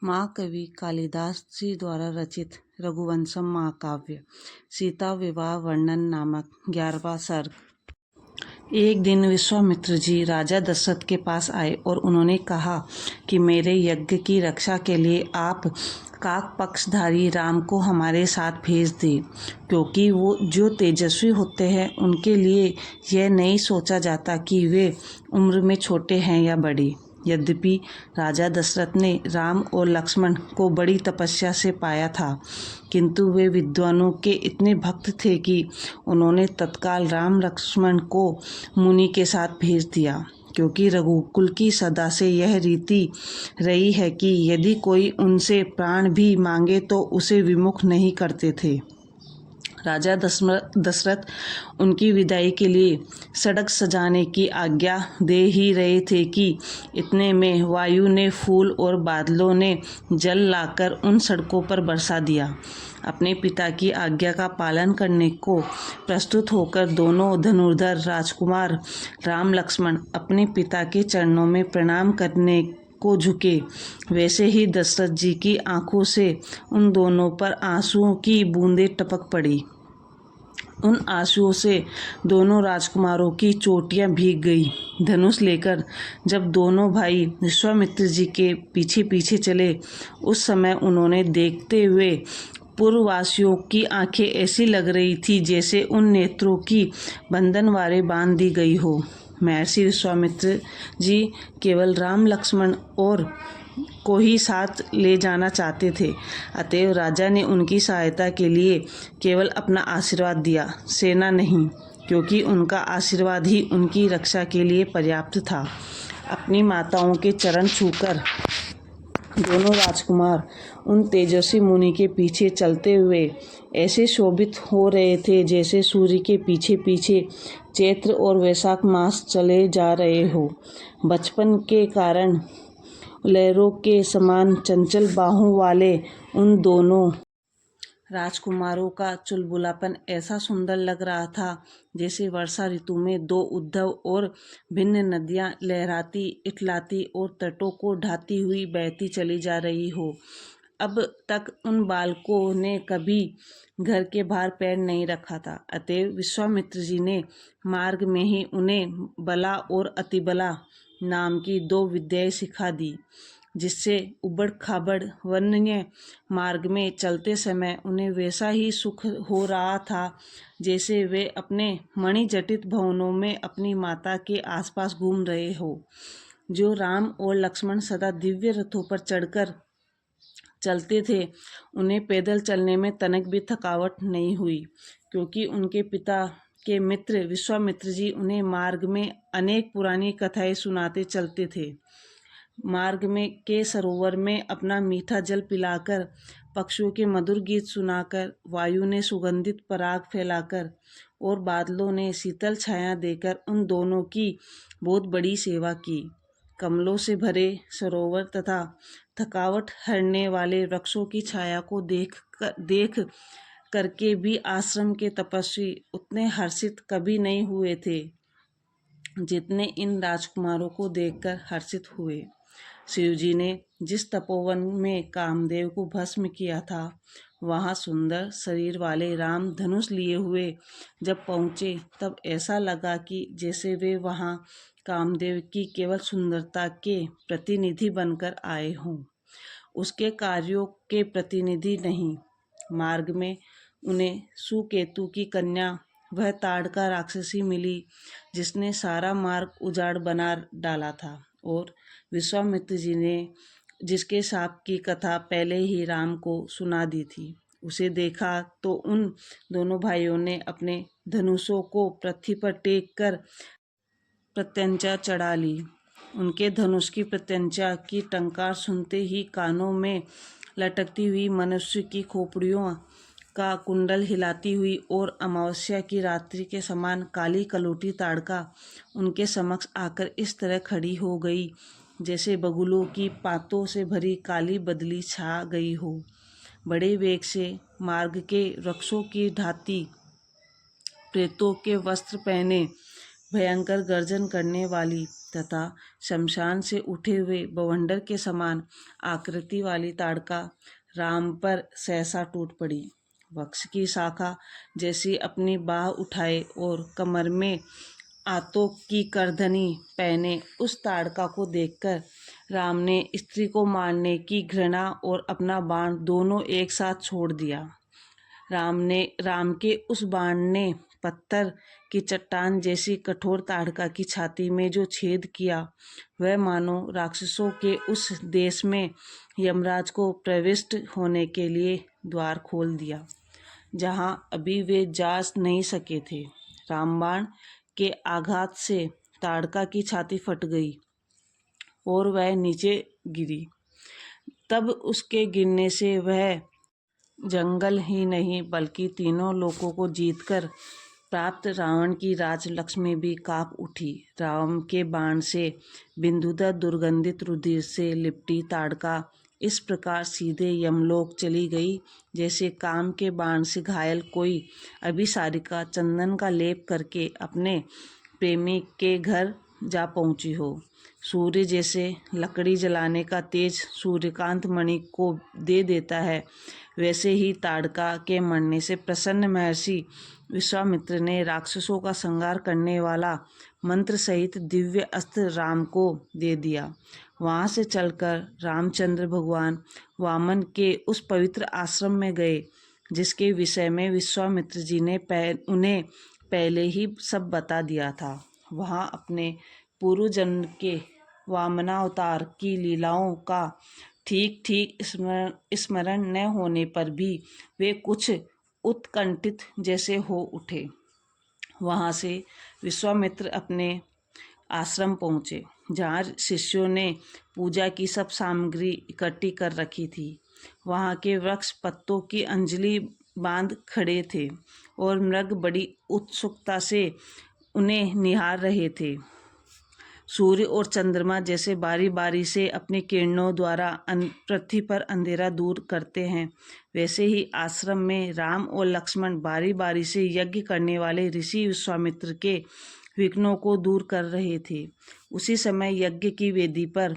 महाकवि कालिदास जी द्वारा रचित रघुवंशम महाकाव्य सीता विवाह वर्णन नामक 11वां सर्ग। एक दिन विश्वामित्र जी राजा दशरथ के पास आए और उन्होंने कहा कि मेरे यज्ञ की रक्षा के लिए आप काक पक्षधारी राम को हमारे साथ भेज दें, क्योंकि वो जो तेजस्वी होते हैं उनके लिए यह नहीं सोचा जाता कि वे उम्र में छोटे हैं या बड़े। यद्यपि राजा दशरथ ने राम और लक्ष्मण को बड़ी तपस्या से पाया था, किंतु वे विद्वानों के इतने भक्त थे कि उन्होंने तत्काल राम लक्ष्मण को मुनि के साथ भेज दिया, क्योंकि रघुकुल की सदा से यह रीति रही है कि यदि कोई उनसे प्राण भी मांगे तो उसे विमुख नहीं करते थे। राजा दशरथ उनकी विदाई के लिए सड़क सजाने की आज्ञा दे ही रहे थे कि इतने में वायु ने फूल और बादलों ने जल लाकर उन सड़कों पर बरसा दिया। अपने पिता की आज्ञा का पालन करने को प्रस्तुत होकर दोनों धनुर्धर राजकुमार राम लक्ष्मण अपने पिता के चरणों में प्रणाम करने को झुके। वैसे ही दशरथ जी की आंखों से उन दोनों पर आंसुओं की बूंदें टपक पड़ी। उन आंसुओं से दोनों राजकुमारों की चोटियां भीग गई। धनुष लेकर जब दोनों भाई विश्वामित्र जी के पीछे पीछे चले, उस समय उन्होंने देखते हुए पूर्ववासियों की आंखें ऐसी लग रही थी जैसे उन नेत्रों की बंधनवारें बांध दी गई हो। महर्षि विश्वामित्र जी केवल राम लक्ष्मण और को ही साथ ले जाना चाहते थे, अतएव राजा ने उनकी सहायता के लिए केवल अपना आशीर्वाद दिया, सेना नहीं, क्योंकि उनका आशीर्वाद ही उनकी रक्षा के लिए पर्याप्त था। अपनी माताओं के चरण छूकर दोनों राजकुमार उन तेजस्वी मुनि के पीछे चलते हुए ऐसे शोभित हो रहे थे जैसे सूर्य के पीछे पीछे चैत्र और वैशाख मास चले जा रहे हो। बचपन के कारण लहरों के समान चंचल बाहों वाले उन दोनों राजकुमारों का चुलबुलापन ऐसा सुंदर लग रहा था जैसे वर्षा ऋतु में दो उद्धव और भिन्न नदियां लहराती, इठलाती और तटों को ढाती हुई बहती चली जा रही हो। अब तक उन बालकों ने कभी घर के बाहर पैर नहीं रखा था, अतएव विश्वामित्र जी ने मार्ग में ही उन्हें बला और अतिबला नाम की दो विद्याएं सिखा दी, जिससे उबड़ खाबड़ वन्य मार्ग में चलते समय उन्हें वैसा ही सुख हो रहा था जैसे वे अपने मणिजटित भवनों में अपनी माता के आसपास घूम रहे हो। जो राम और लक्ष्मण सदा दिव्य रथों पर चढ़कर चलते थे, उन्हें पैदल चलने में तनिक भी थकावट नहीं हुई, क्योंकि उनके पिता के मित्र विश्वामित्र जी उन्हें मार्ग में अनेक पुरानी कथाएं सुनाते चलते थे। मार्ग में के सरोवर में अपना मीठा जल पिलाकर, पक्षियों के मधुर गीत सुनाकर, वायु ने सुगंधित पराग फैलाकर और बादलों ने शीतल छाया देकर उन दोनों की बहुत बड़ी सेवा की। कमलों से भरे सरोवर तथा थकावट हरने वाले वृक्षों की छाया को देख करके भी आश्रम के तपस्वी उतने हर्षित कभी नहीं हुए थे जितने इन राजकुमारों को देखकर हर्षित हुए। शिवजी ने जिस तपोवन में कामदेव को भस्म किया था, वहाँ सुंदर शरीर वाले राम धनुष लिए हुए जब पहुँचे, तब ऐसा लगा कि जैसे वे वहाँ कामदेव की केवल सुंदरता के प्रतिनिधि बनकर आए हों, उसके कार्यों के प्रतिनिधि नहीं। मार्ग में उन्हें सुकेतु की कन्या वह ताड़का राक्षसी मिली, जिसने सारा मार्ग उजाड़ बना डाला था, और विश्वामित्र जी ने जिसके शाप की कथा पहले ही राम को सुना दी थी, उसे देखा तो उन दोनों भाइयों ने अपने धनुषों को पृथ्वी पर टेक कर प्रत्यंचा चढ़ा ली। उनके धनुष की प्रत्यंचा की टंकार सुनते ही कानों में लटकती हुई मनुष्य की खोपड़ियों का कुंडल हिलाती हुई और अमावस्या की रात्रि के समान काली कलोटी ताड़का उनके समक्ष आकर इस तरह खड़ी हो गई जैसे बगुलों की पातों से भरी काली बदली छा गई हो। बड़े वेग से मार्ग के वृक्षों की ढाती प्रेतों के वस्त्र पहने भयंकर गर्जन करने वाली तथा शमशान से उठे हुए बवंडर के समान आकृति वाली ताड़का राम पर सहसा टूट पड़ी। वृक्ष की शाखा जैसी अपनी बाह उठाए और कमर में आतों की करधनी पहने उस ताड़का को देखकर राम ने स्त्री को मारने की घृणा और अपना बाण दोनों एक साथ छोड़ दिया। राम के उस बाण ने पत्थर की चट्टान जैसी कठोर ताड़का की छाती में जो छेद किया, वह मानो राक्षसों के उस देश में यमराज को प्रविष्ट होने के लिए द्वार खोल दिया, जहां अभी वे जा नहीं सके थे। रामबाण के आघात से ताड़का की छाती फट गई और वह नीचे गिरी। तब उसके गिरने से वह जंगल ही नहीं बल्कि तीनों लोकों को जीतकर प्राप्त रावण की राजलक्ष्मी भी कांप उठी। राम के बाण से बिंदुदर दुर्गंधित रुधिर से लिपटी ताड़का इस प्रकार सीधे यमलोक चली गई, जैसे काम के बाण से घायल कोई अभिसारिका चंदन का लेप करके अपने प्रेमी के घर जा पहुंची हो। सूर्य जैसे लकड़ी जलाने का तेज सूर्यकांत मणि को दे देता है, वैसे ही ताड़का के मरने से प्रसन्न महर्षि विश्वामित्र ने राक्षसों का संहार करने वाला मंत्र सहित दिव्य अस्त्र राम को दे दिया। वहां से चलकर रामचंद्र भगवान वामन के उस पवित्र आश्रम में गए, जिसके विषय में विश्वामित्र जी ने उन्हें पहले ही सब बता दिया था। वहां अपने पूर्व जन्म के वामनावतार की लीलाओं का ठीक ठीक स्मरण न होने पर भी वे कुछ उत्कंठित जैसे हो उठे। वहां से विश्वामित्र अपने आश्रम पहुँचे, जहाँ शिष्यों ने पूजा की सब सामग्री इकट्ठी कर रखी थी। वहाँ के वृक्ष पत्तों की अंजलि बांध खड़े थे और मृग बड़ी उत्सुकता से उन्हें निहार रहे थे। सूर्य और चंद्रमा जैसे बारी बारी से अपनी किरणों द्वारा पृथ्वी पर अंधेरा दूर करते हैं, वैसे ही आश्रम में राम और लक्ष्मण बारी बारी से यज्ञ करने वाले ऋषि विश्वामित्र के विघ्नों को दूर कर रहे थे। उसी समय यज्ञ की वेदी पर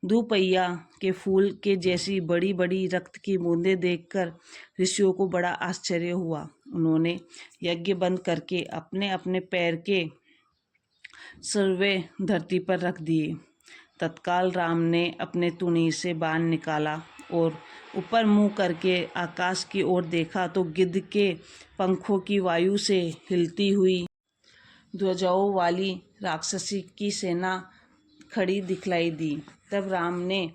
दुपहिया के फूल के जैसी बड़ी बड़ी रक्त की बूंदें देखकर ऋषियों को बड़ा आश्चर्य हुआ। उन्होंने यज्ञ बंद करके अपने अपने पैर के सर्वे धरती पर रख दिए। तत्काल राम ने अपने तुनीर से बाण निकाला और ऊपर मुंह करके आकाश की ओर देखा तो गिद्ध के पंखों की वायु से हिलती हुई ध्वजाओं वाली राक्षसी की सेना खड़ी दिखलाई दी। तब राम ने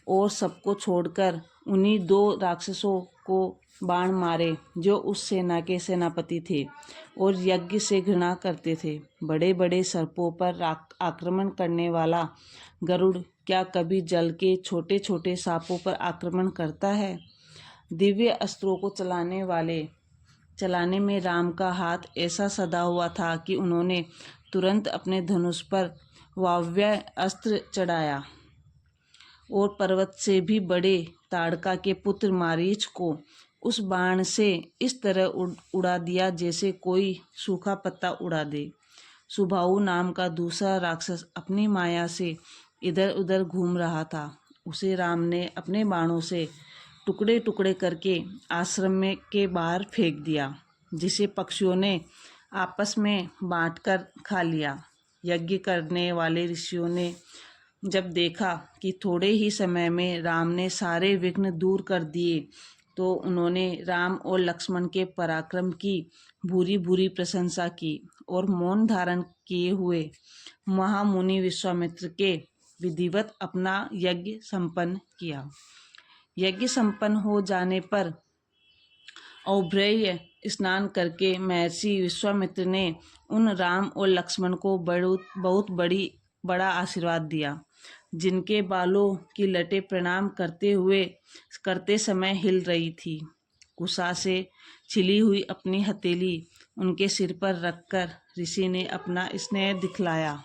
और सबको छोड़कर उन्हीं दो राक्षसों को बाण मारे जो उस सेना के सेनापति थे और यज्ञ से घृणा करते थे। बड़े बड़े सर्पों पर आक्रमण करने वाला गरुड़ क्या कभी जल के छोटे छोटे सांपों पर आक्रमण करता है? दिव्य अस्त्रों को चलाने में राम का हाथ ऐसा सदा हुआ था कि उन्होंने तुरंत अपने धनुष पर वाव्य अस्त्र चढ़ाया और पर्वत से भी बड़े ताड़का के पुत्र मारीच को उस बाण से इस तरह उड़ा दिया जैसे कोई सूखा पत्ता उड़ा दे। सुबाहु नाम का दूसरा राक्षस अपनी माया से इधर उधर घूम रहा था। उसे राम ने अपने बाणों से टुकड़े टुकड़े करके आश्रम में के बाहर फेंक दिया, जिसे पक्षियों ने आपस में बांटकर खा लिया। यज्ञ करने वाले ऋषियों ने जब देखा कि थोड़े ही समय में राम ने सारे विघ्न दूर कर दिए, तो उन्होंने राम और लक्ष्मण के पराक्रम की भूरी भूरी प्रशंसा की और मौन धारण किए हुए महामुनि विश्वामित्र के विधिवत अपना यज्ञ संपन्न किया। यज्ञ संपन्न हो जाने पर औभ्रय स्नान करके महर्षि विश्वामित्र ने उन राम और लक्ष्मण को बहुत बड़ा आशीर्वाद दिया, जिनके बालों की लटें प्रणाम करते समय हिल रही थी। कुशा से छिली हुई अपनी हथेली उनके सिर पर रखकर ऋषि ने अपना स्नेह दिखलाया।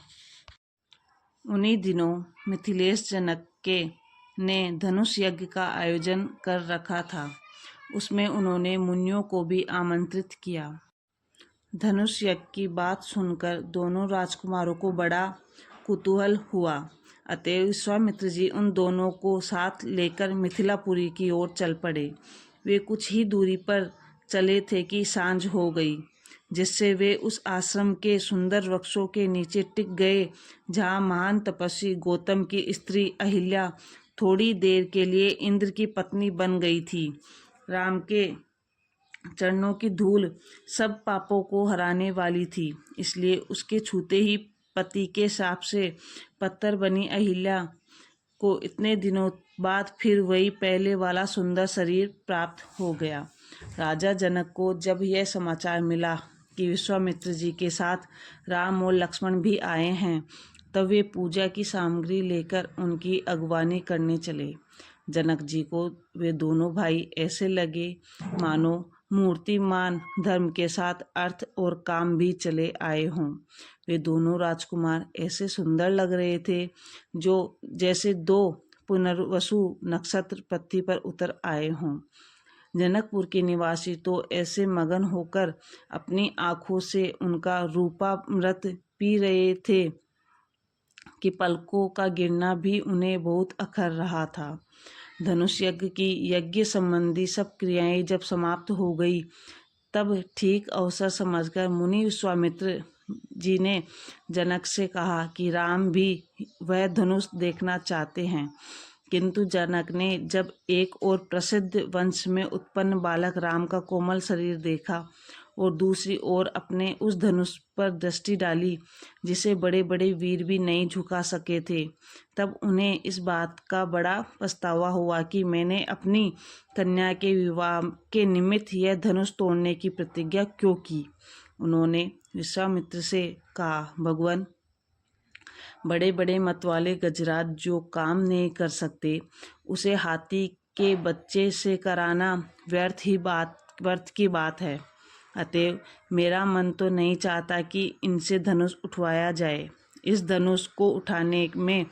उन्हीं दिनों मिथिलेश जनक ने धनुष यज्ञ का आयोजन कर रखा था। उसमें उन्होंने मुनियों को भी आमंत्रित किया। धनुष यज्ञ की बात सुनकर दोनों राजकुमारों को बड़ा कुतूहल हुआ। अतएव विश्वामित्र जी उन दोनों को साथ लेकर मिथिलापुरी की ओर चल पड़े। वे कुछ ही दूरी पर चले थे कि सांझ हो गई, जिससे वे उस आश्रम के सुंदर वृक्षों के नीचे टिक गए जहाँ महान तपस्वी गौतम की स्त्री अहिल्या थोड़ी देर के लिए इंद्र की पत्नी बन गई थी। राम के चरणों की धूल सब पापों को हराने वाली थी, इसलिए उसके छूते ही पति के शाप से पत्थर बनी अहिल्या को इतने दिनों बाद फिर वही पहले वाला सुंदर शरीर प्राप्त हो गया। राजा जनक को जब यह समाचार मिला कि विश्वामित्र जी के साथ राम और लक्ष्मण भी आए हैं, तब वे पूजा की सामग्री लेकर उनकी अगवानी करने चले। जनक जी को वे दोनों भाई ऐसे लगे मानो मूर्तिमान धर्म के साथ अर्थ और काम भी चले आए हों। वे दोनों राजकुमार ऐसे सुंदर लग रहे थे जो जैसे दो पुनर्वसु नक्षत्र पृथ्वी पर उतर आए हों। जनकपुर के निवासी तो ऐसे मगन होकर अपनी आंखों से उनका रूपामृत पी रहे थे कि पलकों का गिरना भी उन्हें बहुत अखर रहा था। धनुष यज्ञ की यज्ञ संबंधी सब क्रियाएं जब समाप्त हो गई, तब ठीक अवसर समझकर मुनि विश्वामित्र जी ने जनक से कहा कि राम भी वह धनुष देखना चाहते हैं। किंतु जनक ने जब एक और प्रसिद्ध वंश में उत्पन्न बालक राम का कोमल शरीर देखा और दूसरी ओर अपने उस धनुष पर दृष्टि डाली जिसे बड़े बड़े वीर भी नहीं झुका सके थे, तब उन्हें इस बात का बड़ा पछतावा हुआ कि मैंने अपनी कन्या के विवाह के निमित्त यह धनुष तोड़ने की प्रतिज्ञा क्यों की। उन्होंने विश्वामित्र से कहा, भगवान, बड़े बड़े मतवाले गजराज जो काम नहीं कर सकते, उसे हाथी के बच्चे से कराना व्यर्थ की बात है। अतएव मेरा मन तो नहीं चाहता कि इनसे धनुष उठवाया जाए। इस धनुष को उठाने में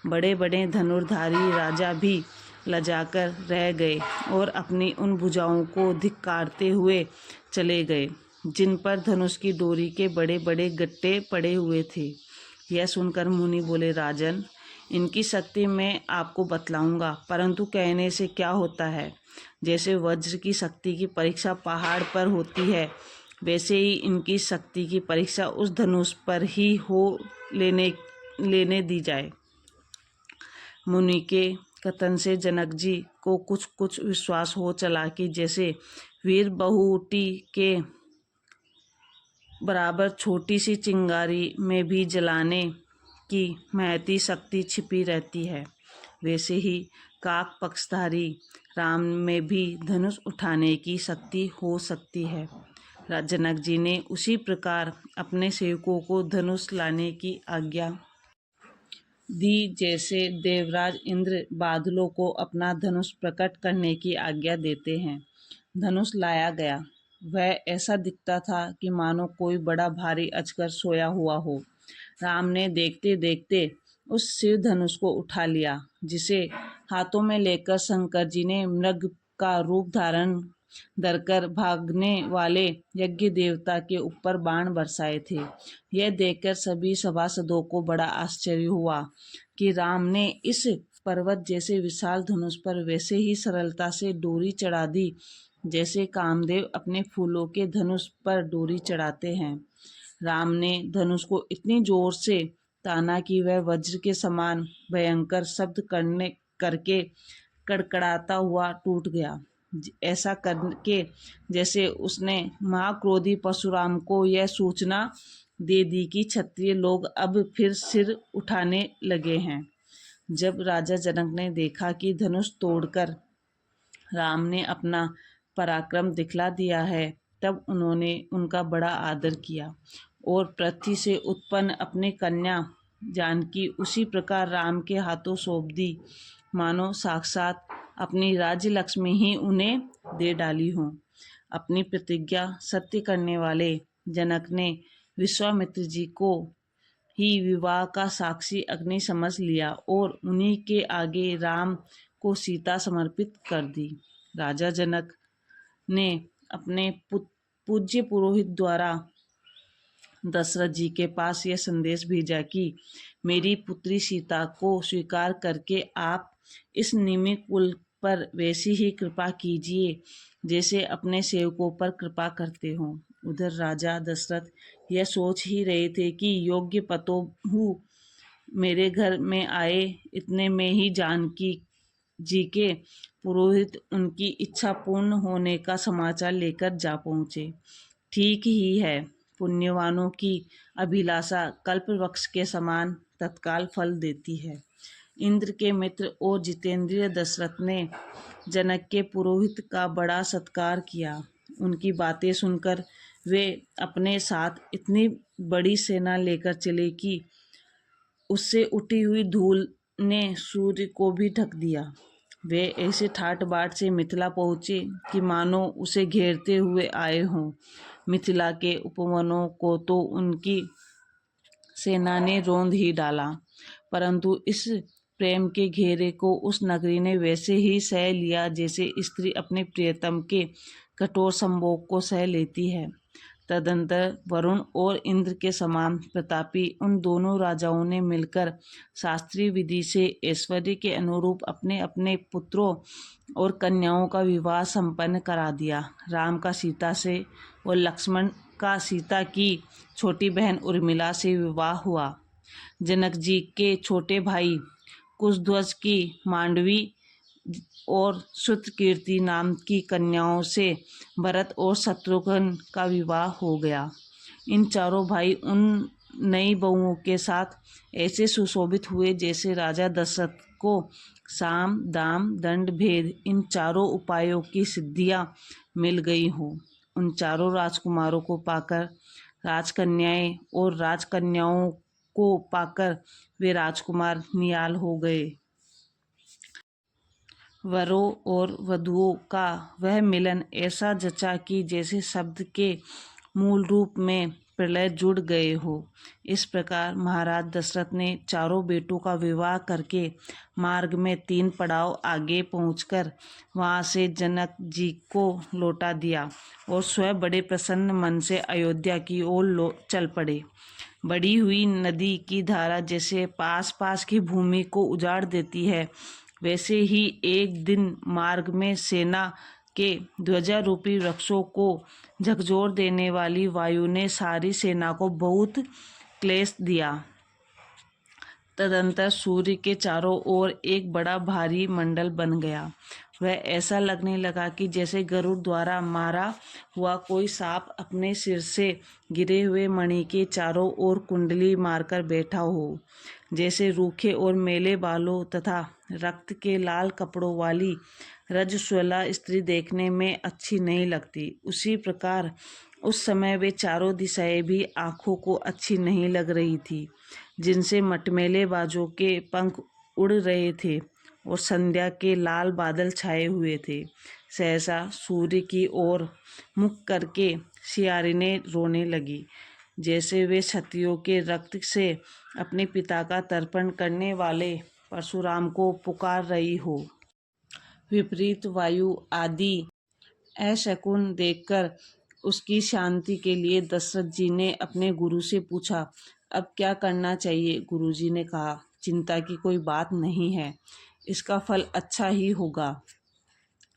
बड़े बड़े धनुर्धारी राजा भी लजाकर रह गए और अपनी उन भुजाओं को धिक्कारते हुए चले गए जिन पर धनुष की डोरी के बड़े बड़े गट्टे पड़े हुए थे। यह सुनकर मुनि बोले, राजन, इनकी शक्ति मैं आपको बतलाऊंगा, परंतु कहने से क्या होता है। जैसे वज्र की शक्ति की परीक्षा पहाड़ पर होती है, वैसे ही इनकी शक्ति की परीक्षा उस धनुष पर ही हो लेने दी जाए। मुनि के कथन से जनक जी को कुछ कुछ विश्वास हो चला कि जैसे वीर बहुटी के बराबर छोटी सी चिंगारी में भी जलाने की महती शक्ति छिपी रहती है, वैसे ही काक पक्षधारी राम में भी धनुष उठाने की शक्ति हो सकती है। जनक जी ने उसी प्रकार अपने सेवकों को धनुष लाने की आज्ञा दी, जैसे देवराज इंद्र बादलों को अपना धनुष प्रकट करने की आज्ञा देते हैं। धनुष लाया गया। वह ऐसा दिखता था कि मानो कोई बड़ा भारी अजगर सोया हुआ हो। राम ने देखते देखते उस शिव धनुष को उठा लिया, जिसे हाथों में लेकर शंकर जी ने मृग का रूप धारण धरकर भागने वाले यज्ञ देवता के ऊपर बाण बरसाए थे। यह देखकर सभी सभासदों को बड़ा आश्चर्य हुआ कि राम ने इस पर्वत जैसे विशाल धनुष पर वैसे ही सरलता से डोरी चढ़ा दी जैसे कामदेव अपने फूलों के धनुष पर डोरी चढ़ाते हैं। राम ने धनुष को इतनी जोर से ताना कि वह वज्र के समान भयंकर शब्द करके कड़कड़ाता हुआ टूट गया। ऐसा करके जैसे उसने महाक्रोधी परशुराम को यह सूचना दे दी कि क्षत्रिय लोग अब फिर सिर उठाने लगे हैं। जब राजा जनक ने देखा कि धनुष तोड़कर राम ने अपना पराक्रम दिखला दिया है, तब उन्होंने उनका बड़ा आदर किया और पृथ्वी से उत्पन्न अपनी कन्या जानकी उसी प्रकार राम के हाथों सौंप दी, मानो साक्षात अपनी राज्य लक्ष्मी ही उन्हें दे डाली हो। अपनी प्रतिज्ञा सत्य करने वाले जनक ने विश्वामित्र जी को ही विवाह का साक्षी अग्नि समझ लिया और उन्हीं के आगे राम को सीता समर्पित कर दी। राजा जनक ने अपने पूज्य पुरोहित द्वारा दशरथ जी के पास यह संदेश भेजा कि मेरी पुत्री सीता को स्वीकार करके आप इस निमि कुल पर वैसी ही कृपा कीजिए जैसे अपने सेवकों पर कृपा करते हो। उधर राजा दशरथ यह सोच ही रहे थे कि योग्य पतोहू मेरे घर में आए। इतने में ही जानकी जी के पुरोहित उनकी इच्छा पूर्ण होने का समाचार लेकर जा पहुँचे। ठीक ही है, पुण्यवानों की अभिलाषा कल्पवृक्ष के समान तत्काल फल देती है। इंद्र के मित्र और जितेंद्रिय दशरथ ने जनक के पुरोहित का बड़ा सत्कार किया। उनकी बातें सुनकर वे अपने साथ इतनी बड़ी सेना लेकर चले कि उससे उठी हुई धूल ने सूर्य को भी ढक दिया। वे ऐसे ठाट बाट से मिथिला पहुँचे कि मानो उसे घेरते हुए आए हों। मिथिला के उपवनों को तो उनकी सेना ने रौंद ही डाला, परंतु इस प्रेम के घेरे को उस नगरी ने वैसे ही सह लिया जैसे स्त्री अपने प्रियतम के कठोर संभोग को सह लेती है। तदंतर वरुण और इंद्र के समान प्रतापी उन दोनों राजाओं ने मिलकर शास्त्रीय विधि से ऐश्वर्य के अनुरूप अपने अपने पुत्रों और कन्याओं का विवाह संपन्न करा दिया। राम का सीता से और लक्ष्मण का सीता की छोटी बहन उर्मिला से विवाह हुआ। जनक जी के छोटे भाई कुशध्वज की मांडवी और श्रुतकीर्ति नाम की कन्याओं से भरत और शत्रुघ्न का विवाह हो गया। इन चारों भाई उन नई बहुओं के साथ ऐसे सुशोभित हुए जैसे राजा दशरथ को साम दाम दंड भेद इन चारों उपायों की सिद्धियां मिल गई हो। उन चारों राजकुमारों को पाकर राजकन्याएं और राजकन्याओं को पाकर वे राजकुमार निहाल हो गए। वरों और वधुओं का वह मिलन ऐसा जचा कि जैसे शब्द के मूल रूप में प्रलय जुड़ गए हो। इस प्रकार महाराज दशरथ ने चारों बेटों का विवाह करके मार्ग में 3 पड़ाव आगे पहुंचकर वहां से जनक जी को लौटा दिया और स्वयं बड़े प्रसन्न मन से अयोध्या की ओर चल पड़े। बढ़ी हुई नदी की धारा जैसे पास पास की भूमि को उजाड़ देती है, वैसे ही एक दिन मार्ग में सेना के ध्वजारूपी वृक्षों को झकझोर देने वाली वायु ने सारी सेना को बहुत क्लेश दिया। तदंतर सूर्य के चारों ओर एक बड़ा भारी मंडल बन गया। वह ऐसा लगने लगा कि जैसे गरुड़ द्वारा मारा हुआ कोई सांप अपने सिर से गिरे हुए मणि के चारों ओर कुंडली मारकर बैठा हो। जैसे रूखे और मेले बालों तथा रक्त के लाल कपड़ों वाली रजस्वला स्त्री देखने में अच्छी नहीं लगती, उसी प्रकार उस समय वे चारों दिशाएं भी आँखों को अच्छी नहीं लग रही थी, जिनसे मटमैले बाजों के पंख उड़ रहे थे और संध्या के लाल बादल छाए हुए थे। सहसा सूर्य की ओर मुख करके सियारिने रोने लगी, जैसे वे क्षत्रियों के रक्त से अपने पिता का तर्पण करने वाले परशुराम को पुकार रही हो। विपरीत वायु आदि अशकुन देखकर उसकी शांति के लिए दशरथ जी ने अपने गुरु से पूछा, अब क्या करना चाहिए? गुरुजी ने कहा, चिंता की कोई बात नहीं है, इसका फल अच्छा ही होगा।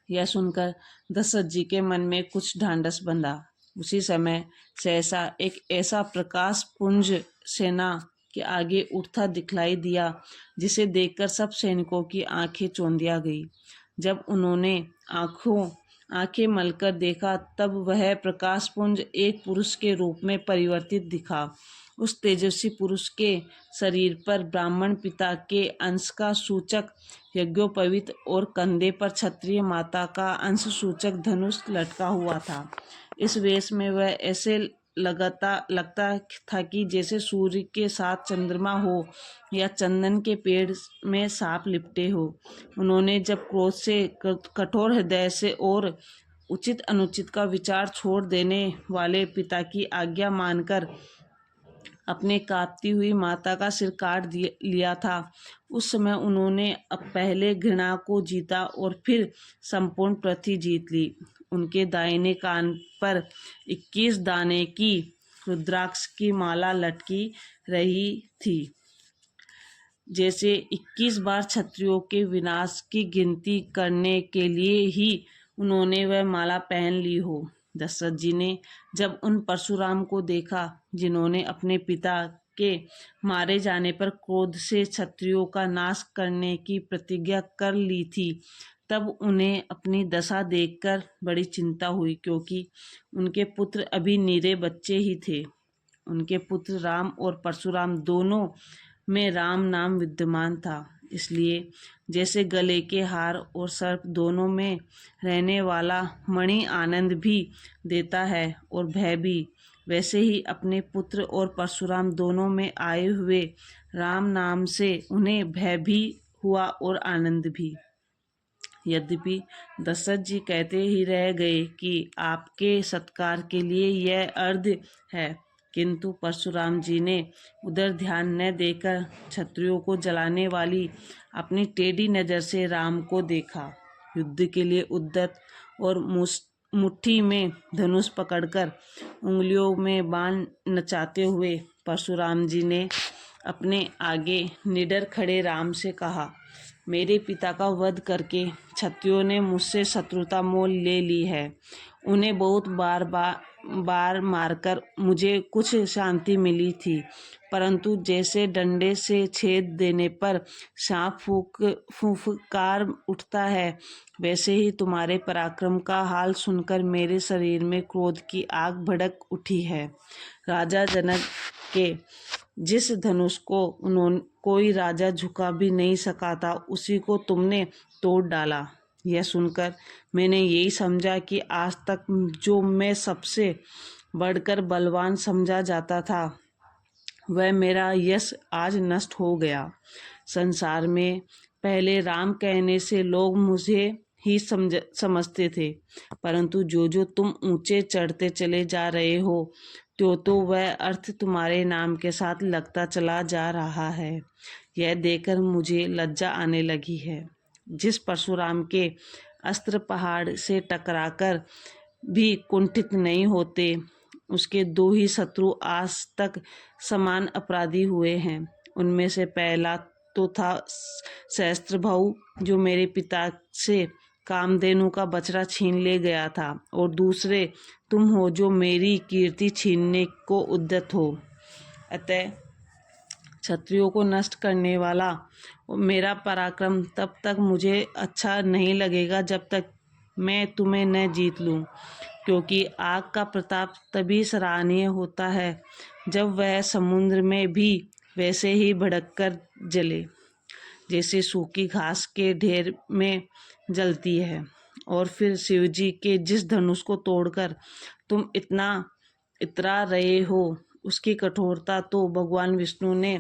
यह सुनकर दशरथ जी के मन में कुछ ढांढस बंधा। उसी समय सहसा एक ऐसा प्रकाश पुंज सेना के आगे उठता दिखलाई दिया, जिसे देखकर सब सैनिकों की आंखें चौंधिया गई। जब उन्होंने आंखें मलकर देखा, तब वह प्रकाश पुंज एक पुरुष के रूप में परिवर्तित दिखा। उस तेजस्वी पुरुष के शरीर पर ब्राह्मण पिता के अंश का सूचक यज्ञोपवीत और कंधे पर क्षत्रिय माता का अंश सूचक धनुष लटका हुआ था। इस वेश में वह ऐसे लगता था कि जैसे सूर्य के साथ चंद्रमा हो या चंदन के पेड़ में सांप लिपटे हो। उन्होंने जब क्रोध से, कठोर हृदय से और उचित अनुचित का विचार छोड़ देने वाले पिता की आज्ञा मानकर अपने कांपती हुई माता का सिर काट लिया था, उस समय उन्होंने अब पहले घृणा को जीता और फिर संपूर्ण पृथ्वी जीत ली। उनके दाहिने कान पर 21 दाने की रुद्राक्ष की माला लटकी रही थी, जैसे 21 बार क्षत्रियों के विनाश की गिनती करने के लिए ही उन्होंने वह माला पहन ली हो। दशरथ जी ने जब उन परशुराम को देखा जिन्होंने अपने पिता के मारे जाने पर क्रोध से क्षत्रियों का नाश करने की प्रतिज्ञा कर ली थी, तब उन्हें अपनी दशा देखकर बड़ी चिंता हुई, क्योंकि उनके पुत्र अभी नीरे बच्चे ही थे। उनके पुत्र राम और परशुराम दोनों में राम नाम विद्यमान था, इसलिए जैसे गले के हार और सर्प दोनों में रहने वाला मणि आनंद भी देता है और भय भी, वैसे ही अपने पुत्र और परशुराम दोनों में आए हुए राम नाम से उन्हें भय भी हुआ और आनंद भी। यद्यपि दशरथ जी कहते ही रह गए कि आपके सत्कार के लिए यह अर्घ्य है, किंतु परशुराम जी ने उधर ध्यान न देकर क्षत्रियों को जलाने वाली अपनी टेढ़ी नज़र से राम को देखा। युद्ध के लिए उद्यत और मुट्ठी में धनुष पकड़कर उंगलियों में बाण नचाते हुए परशुराम जी ने अपने आगे निडर खड़े राम से कहा, मेरे पिता का वध करके क्षत्रियों ने मुझसे शत्रुता मोल ले ली है। उन्हें बहुत बार मारकर मुझे कुछ शांति मिली थी, परंतु जैसे डंडे से छेद देने पर सांप फुफकार उठता है, वैसे ही तुम्हारे पराक्रम का हाल सुनकर मेरे शरीर में क्रोध की आग भड़क उठी है। राजा जनक के जिस धनुष को कोई राजा झुका भी नहीं सका था, उसी को तुमने तोड़ डाला। यह सुनकर मैंने यही समझा कि आज तक जो मैं सबसे बढ़कर बलवान समझा जाता था, वह मेरा यश आज नष्ट हो गया। संसार में पहले राम कहने से लोग मुझे ही समझते थे, परंतु जो जो तुम ऊंचे चढ़ते चले जा रहे हो, तो वह अर्थ तुम्हारे नाम के साथ लगता चला जा रहा है। यह देखकर मुझे लज्जा आने लगी है। जिस परशुराम के अस्त्र पहाड़ से टकराकर भी कुंठित नहीं होते, उसके दो ही शत्रु आज तक समान अपराधी हुए हैं। उनमें से पहला तो था सहस्त्रभाऊ, जो मेरे पिता से कामधेनु का बछड़ा छीन ले गया था, और दूसरे तुम हो जो मेरी कीर्ति छीनने को उद्यत हो। अतः क्षत्रियों को नष्ट करने वाला मेरा पराक्रम तब तक मुझे अच्छा नहीं लगेगा जब तक मैं तुम्हें न जीत लूं, क्योंकि आग का प्रताप तभी सराहनीय होता है जब वह समुद्र में भी वैसे ही भड़ककर जले, जैसे सूखी घास के ढेर में जलती है। और फिर शिवजी के जिस धनुष को तोड़कर तुम इतना इतरा रहे हो, उसकी कठोरता तो भगवान विष्णु ने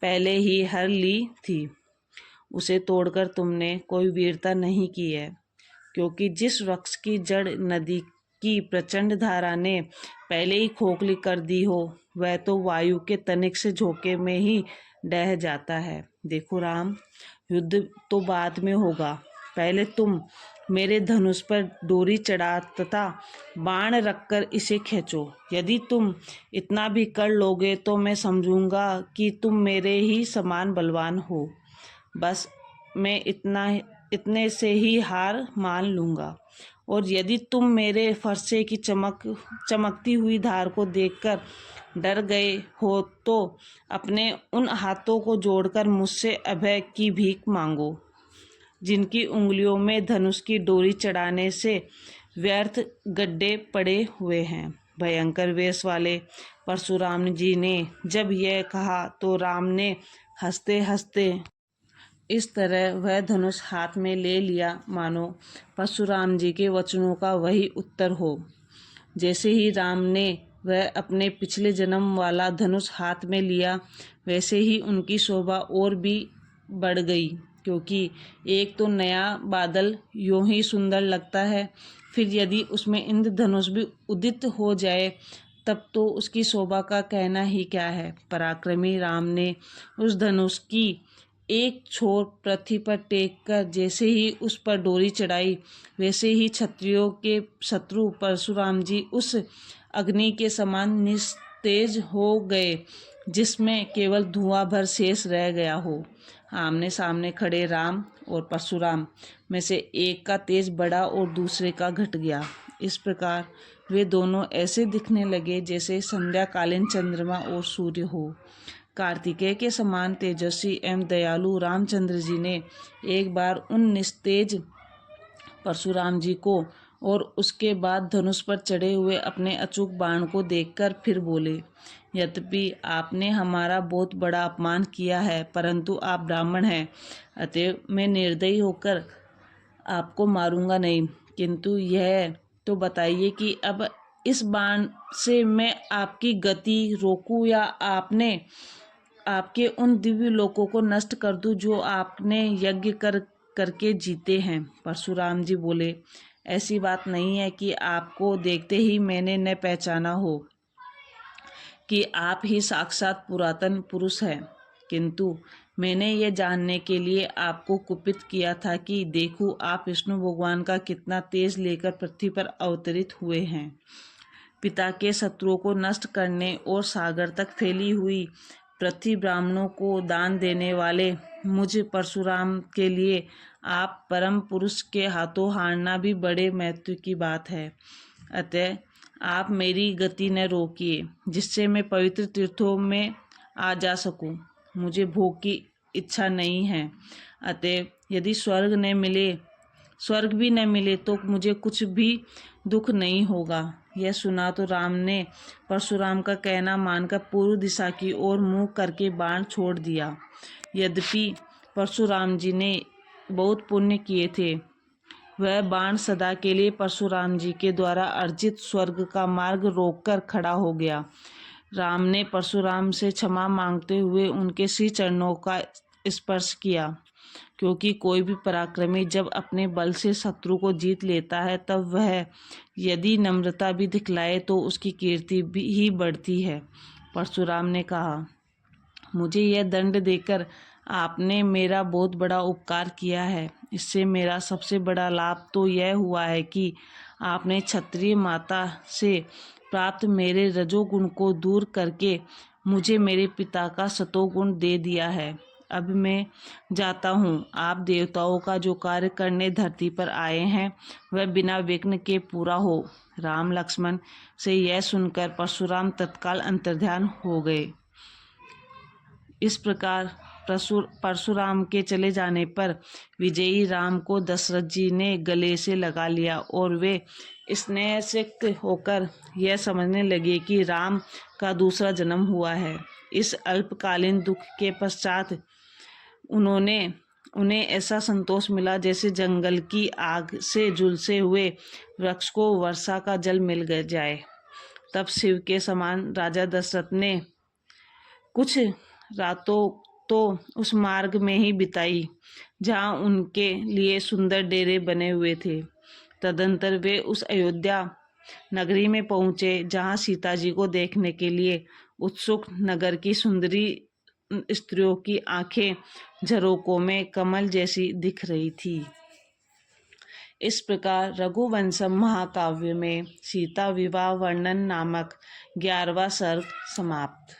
पहले ही हर ली थी। उसे तोड़कर तुमने कोई वीरता नहीं की है, क्योंकि जिस वृक्ष की जड़ नदी की प्रचंड धारा ने पहले ही खोखली कर दी हो, वह तो वायु के तनिक से झोंके में ही ढह जाता है। देखो राम, युद्ध तो बाद में होगा, पहले तुम मेरे धनुष पर डोरी चढ़ा तथा बाण रखकर इसे खींचो। यदि तुम इतना भी कर लोगे तो मैं समझूंगा कि तुम मेरे ही समान बलवान हो। बस मैं इतने से ही हार मान लूँगा। और यदि तुम मेरे फरसे की चमकती हुई धार को देखकर डर गए हो, तो अपने उन हाथों को जोड़कर मुझसे अभय की भीख मांगो, जिनकी उंगलियों में धनुष की डोरी चढ़ाने से व्यर्थ गड्ढे पड़े हुए हैं। भयंकर वेश वाले परशुराम जी ने जब यह कहा तो राम ने हंसते हंसते इस तरह वह धनुष हाथ में ले लिया मानो परशुराम जी के वचनों का वही उत्तर हो। जैसे ही राम ने वह अपने पिछले जन्म वाला धनुष हाथ में लिया, वैसे ही उनकी शोभा और भी बढ़ गई, क्योंकि एक तो नया बादल यूं ही सुंदर लगता है, फिर यदि उसमें इंद्रधनुष भी उदित हो जाए तब तो उसकी शोभा का कहना ही क्या है। पराक्रमी राम ने उस धनुष की एक छोर पृथ्वी पर टेक कर जैसे ही उस पर डोरी चढ़ाई, वैसे ही क्षत्रियों के शत्रु परशुराम जी उस अग्नि के समान तेज हो गए जिसमें केवल धुआं भर शेष रह गया हो। आमने सामने खड़े राम और परशुराम में से एक का तेज बढ़ा और दूसरे का घट गया। इस प्रकार वे दोनों ऐसे दिखने लगे जैसे संध्याकालीन चंद्रमा और सूर्य हो। कार्तिकेय के समान तेजस्वी एवं दयालु रामचंद्र जी ने एक बार उन निस्तेज परशुराम जी को और उसके बाद धनुष पर चढ़े हुए अपने अचूक बाण को देखकर फिर बोले, यद्यपि आपने हमारा बहुत बड़ा अपमान किया है, परंतु आप ब्राह्मण हैं, अतएव मैं निर्दयी होकर आपको मारूंगा नहीं। किंतु यह तो बताइए कि अब इस बाण से मैं आपकी गति रोकूं या आपके उन दिव्य लोकों को नष्ट कर दूं जो आपने यज्ञ करके जीते हैं। परशुराम जी बोले, ऐसी बात नहीं है कि आपको देखते ही मैंने न पहचाना हो कि आप ही साक्षात पुरातन पुरुष हैं, किंतु मैंने ये जानने के लिए आपको कुपित किया था कि देखूं आप विष्णु भगवान का कितना तेज लेकर पृथ्वी पर अवतरित हुए हैं। पिता के शत्रुओं को नष्ट करने और सागर तक फैली हुई पृथ्वी ब्राह्मणों को दान देने वाले मुझ परशुराम के लिए आप परम पुरुष के हाथों हारना भी बड़े महत्व की बात है। अतः आप मेरी गति न रोकिए, जिससे मैं पवित्र तीर्थों में आ जा सकूं। मुझे भोग की इच्छा नहीं है, अतः यदि स्वर्ग भी न मिले तो मुझे कुछ भी दुख नहीं होगा। यह सुना तो राम ने परशुराम का कहना मानकर पूर्व दिशा की ओर मुंह करके बाण छोड़ दिया। यद्यपि परशुराम जी ने बहुत पुण्य किए थे, वह बाण सदा के लिए परशुराम जी के द्वारा अर्जित स्वर्ग का मार्ग रोककर खड़ा हो गया। राम ने परशुराम से क्षमा मांगते हुए उनके श्री चरणों का स्पर्श किया, क्योंकि कोई भी पराक्रमी जब अपने बल से शत्रु को जीत लेता है तब वह यदि नम्रता भी दिखलाए तो उसकी कीर्ति भी ही बढ़ती है। परशुराम ने कहा, मुझे यह दंड देकर आपने मेरा बहुत बड़ा उपकार किया है। इससे मेरा सबसे बड़ा लाभ तो यह हुआ है कि आपने क्षत्रिय माता से प्राप्त मेरे रजोगुण को दूर करके मुझे मेरे पिता का सतोगुण दे दिया है। अब मैं जाता हूँ। आप देवताओं का जो कार्य करने धरती पर आए हैं वह बिना विघ्न के पूरा हो। राम लक्ष्मण से यह सुनकर परशुराम तत्काल अंतर्ध्यान हो गए। इस प्रकार परशुराम के चले जाने पर विजयी राम को दशरथ जी ने गले से लगा लिया और वे स्नेह सिक्त होकर यह समझने लगे कि राम का दूसरा जन्म हुआ है। इस अल्पकालीन दुख के पश्चात उन्हें ऐसा संतोष मिला जैसे जंगल की आग से झुलसे हुए वृक्ष को वर्षा का जल मिल जाए। तब शिव के समान राजा दशरथ ने कुछ रातों तो उस मार्ग में ही बिताई जहाँ उनके लिए सुंदर डेरे बने हुए थे। तदंतर वे उस अयोध्या नगरी में पहुँचे जहाँ सीता जी को देखने के लिए उत्सुक नगर की सुंदरी स्त्रियों की आंखें झरोकों में कमल जैसी दिख रही थी। इस प्रकार रघुवंशम महाकाव्य में सीता विवाह वर्णन नामक 11वां सर्ग समाप्त।